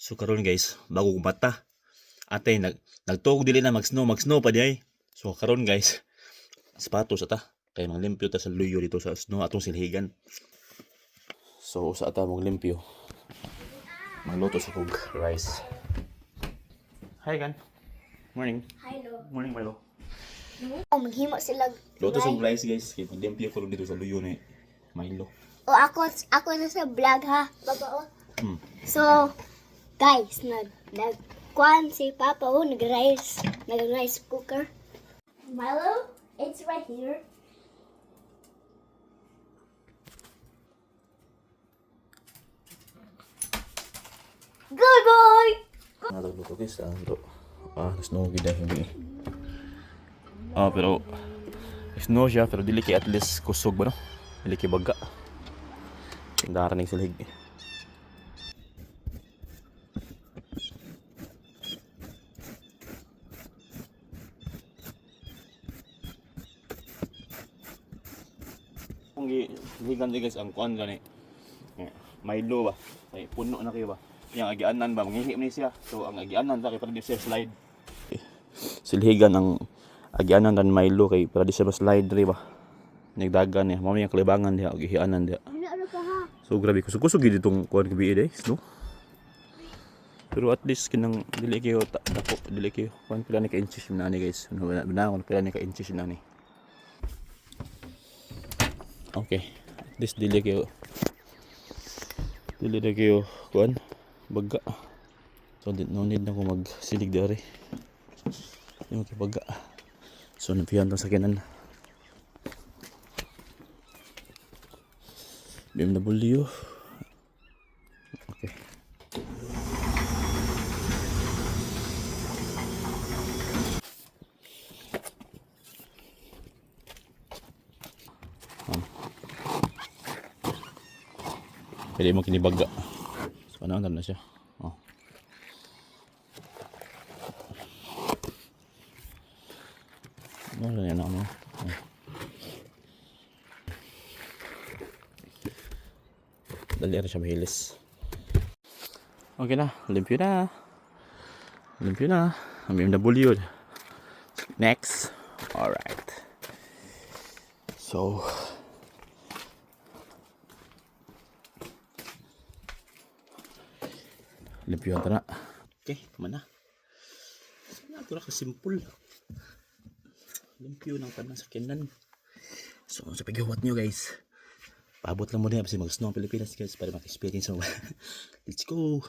So karon guys, bago kumata. Atay nagtuog dili na mag-snow pa di ay. So karon guys, sapatos ata kay manglimpyo ta sa luyo dito sa snow atong silhigan. So usa ata mong limpyo. Magluto sa kog rice. Hi gan. Morning. Hi, lo. Morning Milo. Maghimo sila. Luto sa rice guys, kay limpyo ko dito sa luyo ni Milo. O ako na sa vlog ha. Baba o. So, guys, nagkuhan si Papa o nag-rice cooker. Milo, it's right here. Good boy! Nagluto guys, snow gid hindi. Pero snow siya pero dili kay at least kusog ba no? Dili kay baga. Dara ning silhig. Kung gigan guys ang kuan gani. Milo ba? Ay puno na kayo ba? Yang agianan ba mangihi ni siya. So ang agianan ta kay para di siya slide. Silhigan ang agianan dan Milo kay para di siya slide ri ba. Nagdagan niya, mao yung kalibangan diha og ihianan diha. Ano ka ha? So grabe kusog-kusog gid itong kuan gabi guys, no? Pero at least kinang dili kayo dako, dili kayo kuan pila ni ka inches na ni guys. Ano na kun pila ni ka inches na ni. Okay. At least dili kayo kuan baga. So no need na ko magsilig dere. Yung baga. So napihan ta sa kanan. BMW. Okay. Pwede mo kinibaga. So ano na siya. Oh. Ano yan ano? Dali rin siya mahilis. Okay na, limpyo na. Limpyo na. Ang BMW. Next. Alright. So limpyo na. Okay, mana. Ito na ka-simple. Limpyo ng tanan sa kinan. So sa paghiwat nyo guys, paabot lang mo na kasi mag-snow ang Pilipinas guys para maka-experience mo. Let's go!